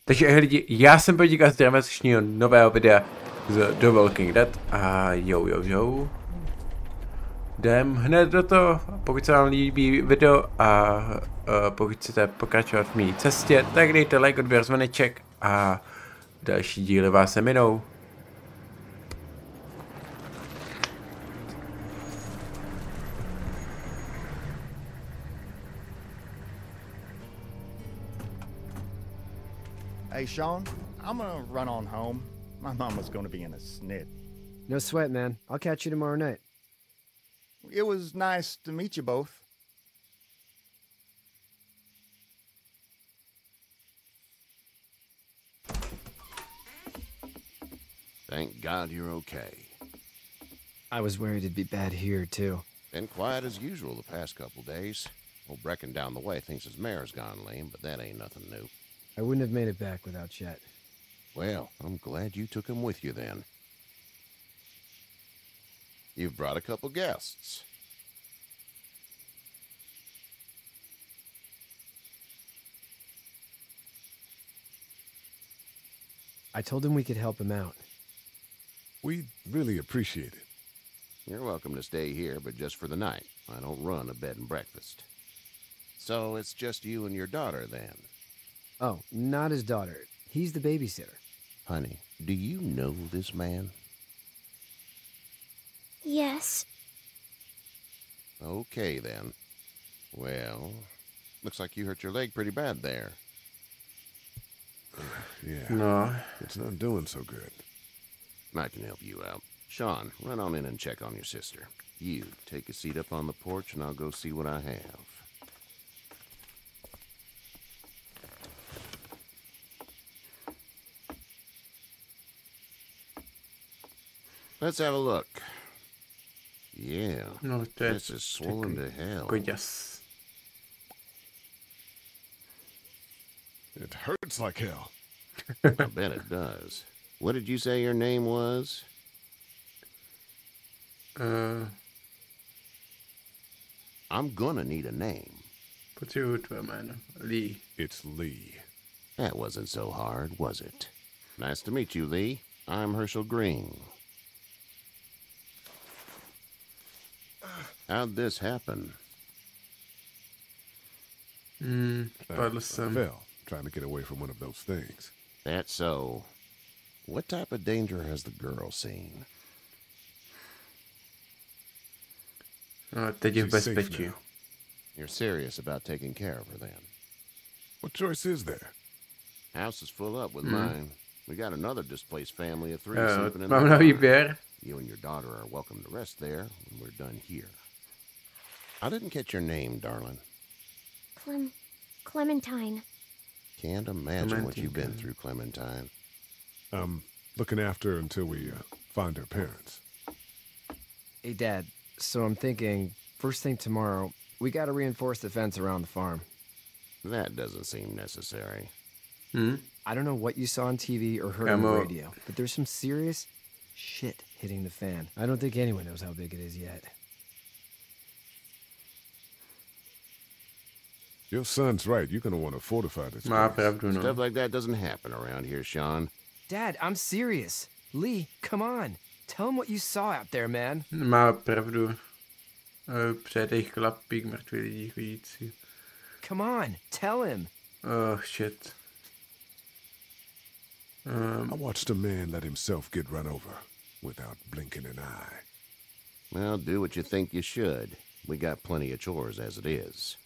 Takže lidi, já jsem Pavatik a zdravím vás dnešního nového videa z The Walking Dead a jo. Jdem hned do toho, pokud se vám líbí video a pokud chcete pokračovat v mé cestě, tak dejte like, odběr, zvoneček a další díly vás se minou. Hey, Sean, I'm gonna run on home. My mama's gonna be in a snit. No sweat, man. I'll catch you tomorrow night. It was nice to meet you both. Thank God you're okay. I was worried it'd be bad here, too. Been quiet as usual the past couple days. Old Brecken down the way thinks his mare's gone lame, but that ain't nothing new. I wouldn't have made it back without Chet. Well, I'm glad you took him with you then. You've brought a couple guests. I told him we could help him out. We'd really appreciate it. You're welcome to stay here, but just for the night. I don't run a bed and breakfast. So it's just you and your daughter then? Oh, not his daughter. He's the babysitter. Honey, do you know this man? Yes. Okay, then. Well, looks like you hurt your leg pretty bad there. Yeah. No. It's not doing so good. I can help you out. Sean, run on in and check on your sister. You, take a seat up on the porch and I'll go see what I have. Let's have a look. Yeah, No, to je this is swollen to hell. koděs. It hurts like hell. I bet it does. What did you say your name was? I'm gonna need a name. Potřebuji tvé jméno. Lee. It's Lee. That wasn't so hard, was it? Nice to meet you, Lee. I'm Herschel Green. How'd this happen? Spadl I jsem. fell trying to get away from one of those things. That's so. What type of danger has the girl seen? No, teď je v She's safe bezpečí. now. You're serious about taking care of her then? What choice is there? House is full up with mine. We got another displaced family of three sleeping in the Mám na barn. výběr. You and your daughter are welcome to rest there when we're done here. I didn't catch your name, darling. Clementine. Can't imagine what you've been Clementine. through, Clementine. I'm looking after her until we find her parents. Hey, Dad. So I'm thinking, first thing tomorrow, we gotta reinforce the fence around the farm. That doesn't seem necessary. I don't know what you saw on TV or heard on the Kámo. radio, but there's some serious shit hitting the fan. I don't think anyone knows how big it is yet. Your son's right. You're gonna want to fortify this Má place. pravdu, Stuff no. like that doesn't happen around here, Sean. Dad, I'm serious. Lee, come on. Tell him what you saw out there, man. Má pravdu. Přijede jich chlapík, mrtví lidi chodící. Come on, tell him. Oh, shit. I watched a man let himself get run over without blinking an eye. Well, do what you think you should. We got plenty of chores as it is.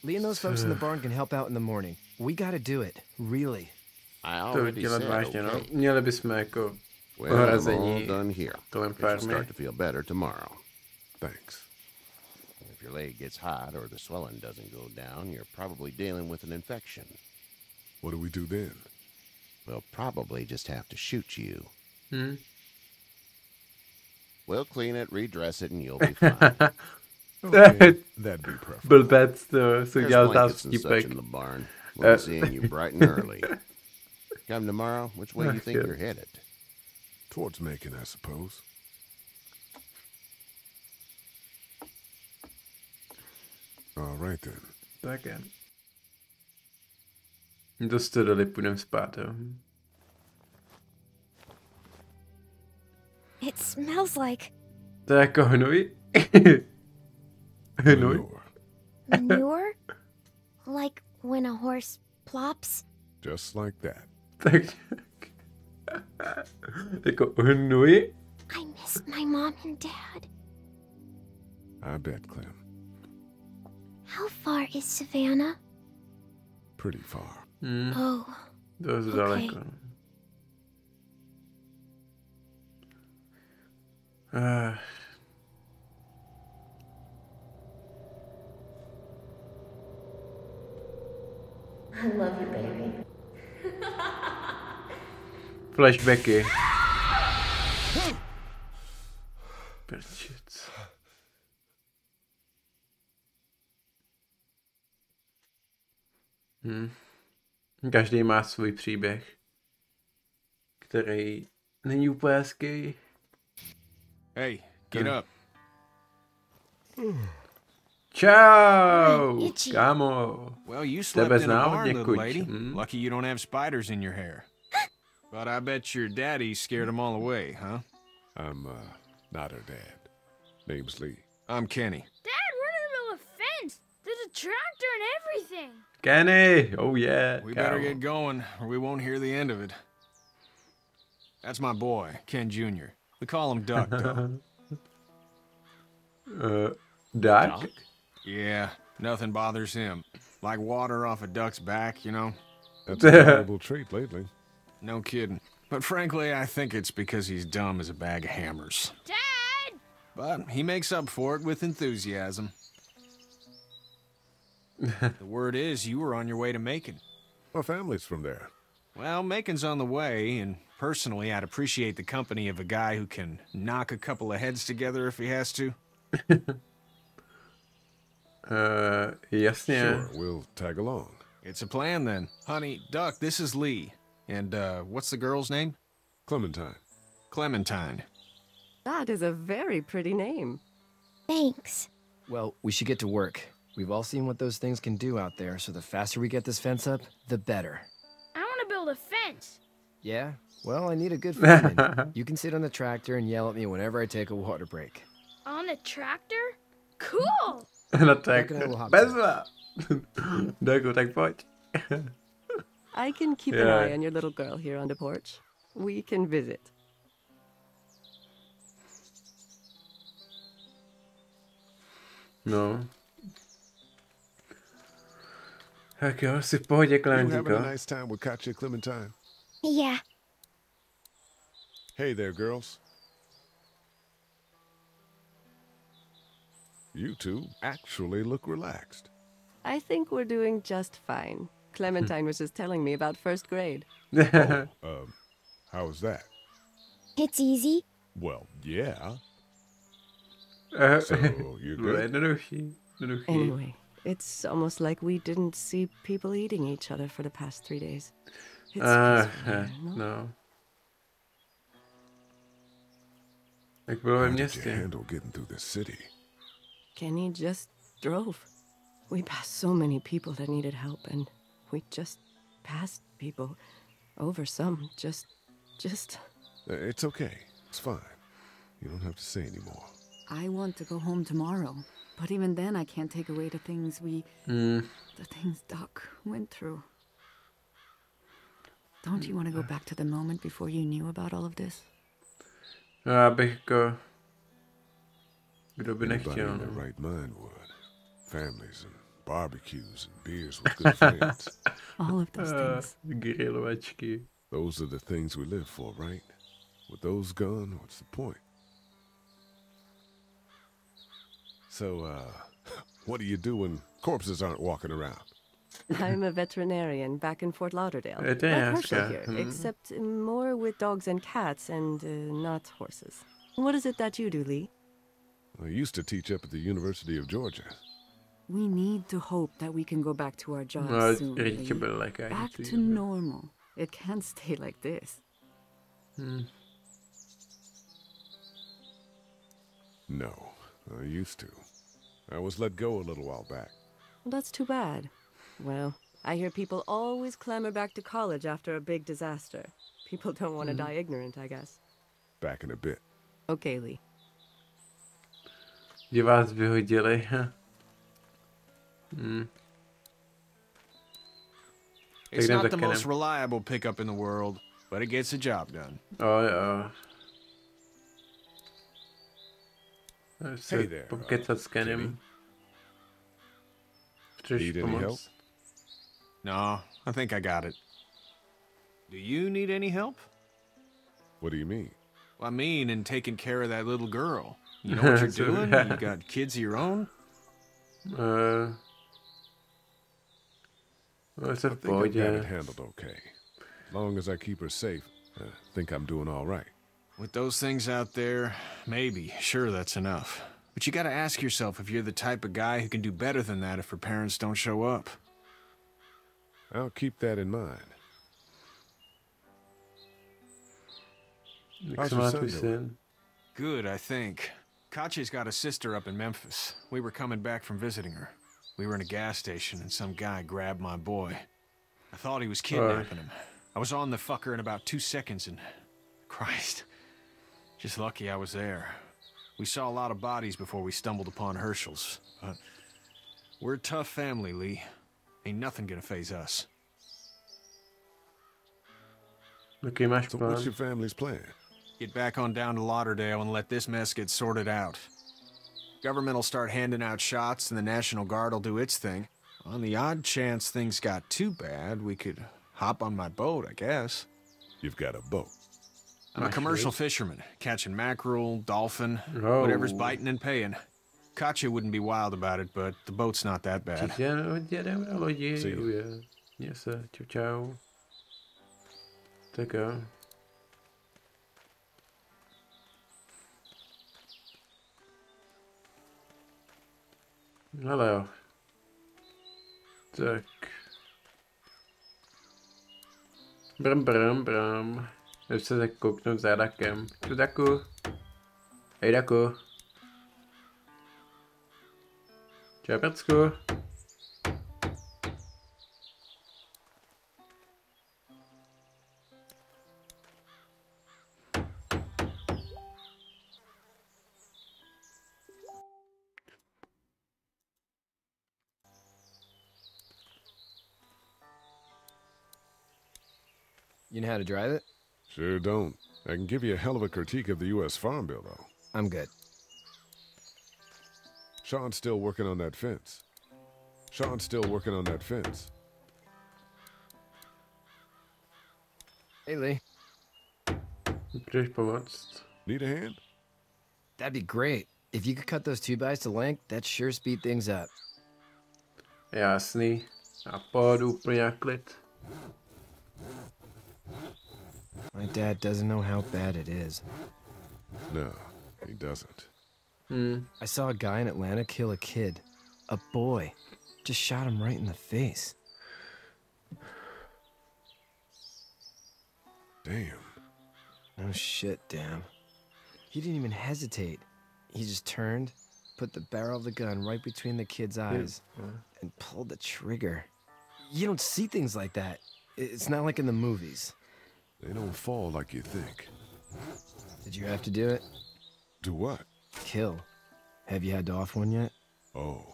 Lee and those folks in the barn can help out in the morning. We gotta do it, really. I To already dělat said vážně, no. okay. Měli bychom jako Well, I'm all ohrazení done here. kolem You should farmy. start to feel better tomorrow. Thanks. If your leg gets hot or the swelling doesn't go down, you're probably dealing with an infection. What do we do then? We'll probably just have to shoot you. Hmm? We'll clean it, redress it, and you'll be fine. Okay, that'd be preferable. Blbec to si There's udělal blankets and such zástipek. in the barn. We'll be seeing you bright and early. Come tomorrow, which way do you think Good. you're headed? Towards Macon, I suppose. All right then. Tak je. Do stodoly půjdem spát, jo. It smells like To je jako hnůj. Hnůj. manure? Like when a horse plops? Just like that. Tak. Jako hnůj. I miss my mom and dad. I bet, Clem. How far is Savannah? Pretty far. Oh, Dost Okay. daleko. I love you, baby. Flashbacky. Prčic. Každý má svůj příběh, který není úplně hezký. Hey, get up. Čau, Itchy. kámo. Well, you slept Tebe in a znám barn, little někud. lady. Lucky you don't have spiders in your hair. But I bet your daddy scared them all away, huh? I'm, not her dad. Name's Lee. I'm Kenny. Dad, we're in the middle of a fence. There's a tractor and everything. Kenny, oh yeah. We kámo. better get going, or we won't hear the end of it. That's my boy, Ken Jr. We call him Duck, though. Duck? Yeah, nothing bothers him. Like water off a duck's back, you know? That's a valuable trait lately. No kidding. But frankly, I think it's because he's dumb as a bag of hammers. Dad! But he makes up for it with enthusiasm. The word is you were on your way to Macon. Our family's from there. Well, Macon's on the way, and personally, I'd appreciate the company of a guy who can knock a couple of heads together if he has to. Jasně. Sure, we'll tag along. It's a plan, then. Honey, Duck, this is Lee. And, what's the girl's name? Clementine. Clementine. That is a very pretty name. Thanks. Well, we should get to work. We've all seen what those things can do out there, so the faster we get this fence up, the better. I want to build a fence. Yeah? Well, I need a good foreman. You can sit on the tractor and yell at me whenever I take a water break. On the tractor? Cool! No tak, Taky nemohu bezva. Dagu, tak pojď. I can keep an Yeah. eye on your little girl here on the porch. We can visit. No. Tak jo, si v pohodě, You having Klementinko. a nice time with Katya, Clementine? Yeah. Hey there, girls. You two actually look relaxed. I think we're doing just fine. Clementine was just telling me about first grade. How was that? It's easy. Well, yeah. Uh, So, you're good? Jednoduchý. Anyway, it's almost like we didn't see people eating each other for the past 3 days. It's peaceful, no? No. Jak bylo ve How did you městě. handle getting through the city? Kenny just drove. We passed so many people that needed help, and we just passed people over some. Just. It's okay. It's fine. You don't have to say anymore. I want to go home tomorrow, but even then I can't take away the things the things Doc went through. Don't you want to go back to the moment before you knew about all of this? No, já bych jako... Kdo by Anybody nechtěl, in their no. right mind would. Families and barbecues and beers with good friends. All of those things. Grilovačky. Those are the things we live for, right? With those gone, what's the point? So, what do you do when corpses aren't walking around? I'm a veterinarian back in Fort Lauderdale. It Like is, Herschel yeah. here, Mhm. except more with dogs and cats and not horses. What is it that you do, Lee? I used to teach up at the University of Georgia. We need to hope that we can go back to our jobs No, soon. rodiče Lee. byli lékaři. Back ty to jo. normal. It can't stay like this. No, I used to. I was let go a little while back. That's too bad. Well, I hear people always clamor back to college after a big disaster. People don't want to die ignorant, I guess. Back in a bit. Okay, Lee. Že vás vyhodili. It's not the most reliable pickup in the world, but it gets the job done. Oh, jo. Hey there, Pokecat s Kenem. Need any help? No, I think I got it. Do you need any help? What do you mean? Well, I mean, in taking care of that little girl. You know what you're doing? You got kids of your own? I think I've got it handled okay. As long as I keep her safe, I think I'm doing all right. With those things out there, maybe. Sure, that's enough. But you gotta ask yourself if you're the type of guy who can do better than that if her parents don't show up. I'll keep that in mind. How's your son doing? Good, I think. Katje's got a sister up in Memphis. We were coming back from visiting her. We were in a gas station and some guy grabbed my boy. I thought he was kidnapping him. I was on the fucker in about 2 seconds and... Christ. Just lucky I was there. We saw a lot of bodies before we stumbled upon Herschel's. But we're a tough family, Lee. Ain't nothing gonna faze us. Okay, máš So plán. what's your family's plan? Get back on down to Lauderdale and let this mess get sorted out. Government will start handing out shots and the National Guard will do its thing. On the odd chance things got too bad, we could hop on my boat, I guess. You've got a boat. I'm a commercial fisherman, catching mackerel, dolphin, Oh. whatever's biting and paying. Katja wouldn't be wild about it, but the boat's not that bad. Jedeme na lodi. See you. Měj se, čau čau. Tak jo. Hele jo. Tak. Bram. Jdu se tak kouknout za Dakem. Tu Daku. Hej Daku. Čau Prcku. You know how to drive it? Sure don't. I can give you a hell of a critique of the U.S. Farm Bill, though. I'm good. Sean's still working on that fence. Hey, Lee. Můžeš pomoct? Need a hand? That'd be great. If you could cut those 2x to length, that'd sure speed things up. Jasný. A pohodu úplně na klid. My dad doesn't know how bad it is. No, he doesn't. I saw a guy in Atlanta kill a kid. A boy. Just shot him right in the face. Damn. No shit, damn. He didn't even hesitate. He just turned, put the barrel of the gun right between the kid's eyes, and pulled the trigger. You don't see things like that. It's not like in the movies. They don't fall like you think. Did you have to do it? Do what? Kill. Have you had to off one yet? Oh,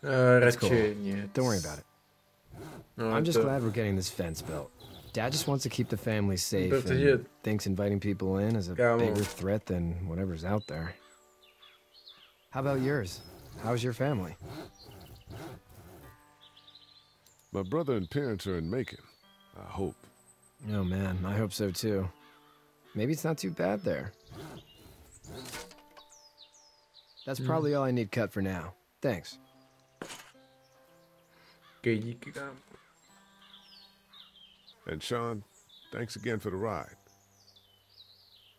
Radši nic. Don't worry about it. No, I'm just glad we're getting this fence built. Dad just wants to keep the family safe and thinks inviting people in is a bigger threat than whatever's out there. How about yours? How's your family? my brother and parents are in Macon. I hope. Oh man, I hope so too. Maybe it's not too bad there. That's probably all I need cut for now. Thanks. And Sean, thanks again for the ride.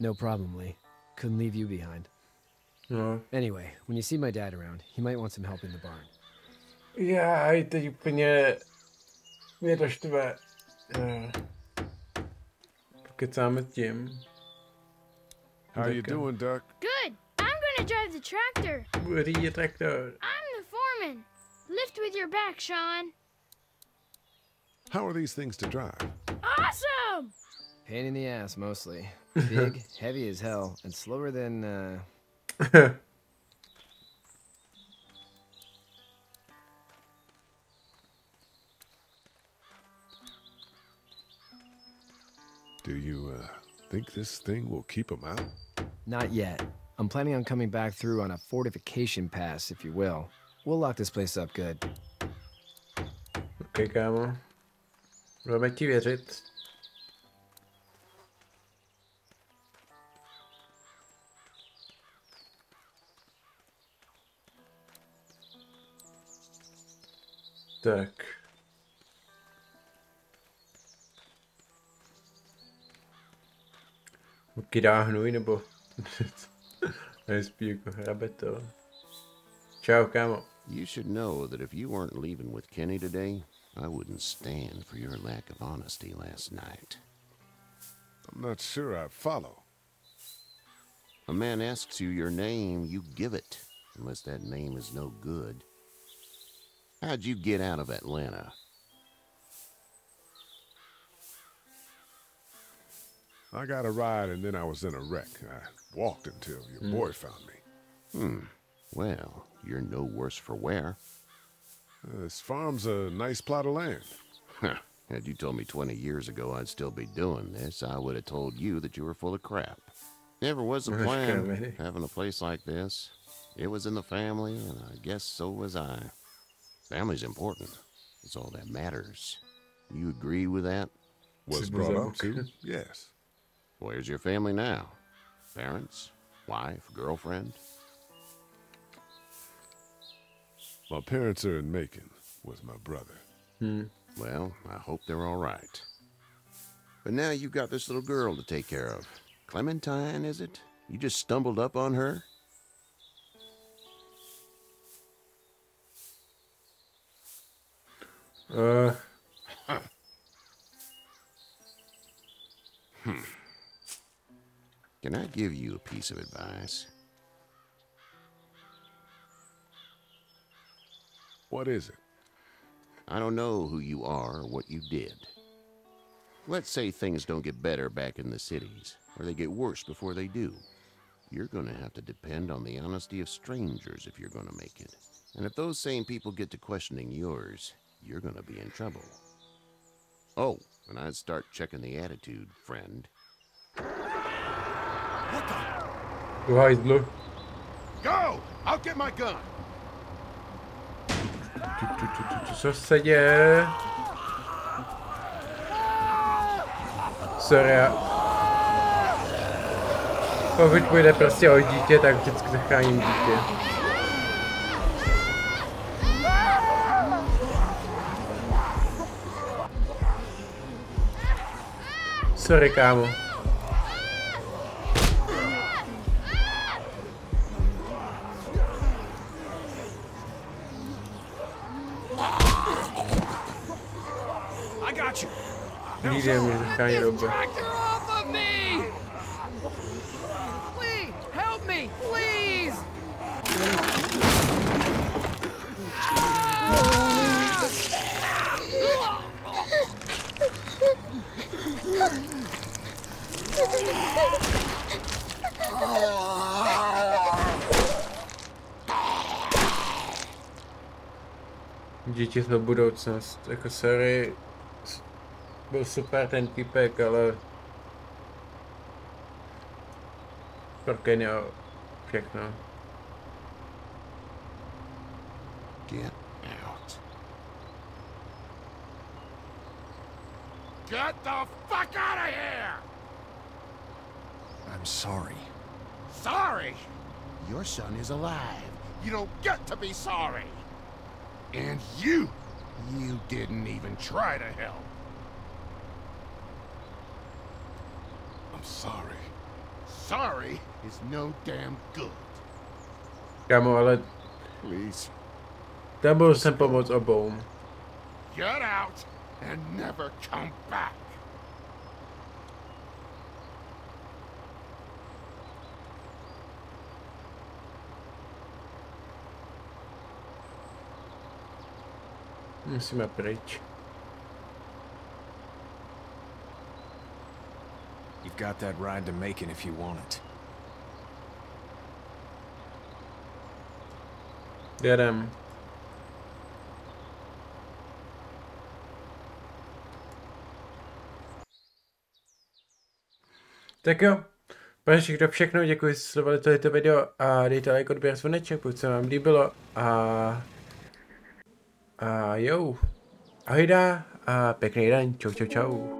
No problem, Lee. Couldn't leave you behind. No. Anyway, when you see my dad around, he might want some help in the barn. Já teď úplně mě to štve. Pokecáme tím. How you doing, Duck? Good. gonna drive the tractor. Bude řídit traktor. I'm the foreman. Lift with your back, Sean. How are these things to drive? Awesome! Pain in the ass, mostly. Big, heavy as hell, and slower than, Do you, think this thing will keep them out? Not yet. I'm planning on coming back through on a fortification pass, if you will. We'll lock this place up good. Ok, kámo. Budeme ti věřit. Tak. Kydá hnůj, nebo... Nejspíš jako hrabe to. Čau, kámo. You should know that if you weren't leaving with Kenny today, I wouldn't stand for your lack of honesty last night. I'm not sure I follow. A man asks you your name, you give it, unless that name is no good. How'd you get out of Atlanta? I got a ride and then I was in a wreck. I walked until your boy found me. Well, you're no worse for wear. This farm's a nice plot of land. Had you told me 20 years ago I'd still be doing this, I would have told you that you were full of crap. Never was a plan, having a place like this. It was in the family, and I guess so was I. Family's important. It's all that matters. You agree with that? Was brought up to, yes. Where's your family now? Parents? Wife? Girlfriend? My parents are in Macon with my brother. Well, I hope they're all right. But now you've got this little girl to take care of. Clementine, is it? You just stumbled up on her? Can I give you a piece of advice? What is it? I don't know who you are or what you did. Let's say things don't get better back in the cities, or they get worse before they do. You're gonna have to depend on the honesty of strangers if you're gonna make it. And if those same people get to questioning yours, you're gonna be in trouble. Oh, and I'd start checking the attitude, friend. Go! I'll get my gun! Co se děje? Sorry. Pokud půjde prostě o dítě, tak vždycky zachráním dítě. Sorry, kámo. Nikdy mě zachránit dobře. Děti jsou budoucnost. Jako sorry, byl super ten týpek, ale prokejně všechno. Get out. Get the fuck out of here! I'm sorry. Sorry? Your son is alive. You don't get to be sorry. And you didn't even try to help. I'm sorry. Sorry is no damn good. Kámo, ale Please. Nebyl jsem pomoct obou. Get out and never come back. Musíme pryč. You've got that ride to Macon if you want it. Jedem. Tak jo, pane všechno, děkuji, že jste sledovali tohleto video a dejte like, odběr, zvoneček, pokud se vám líbilo a jo, ahoj a pěkný den, čau.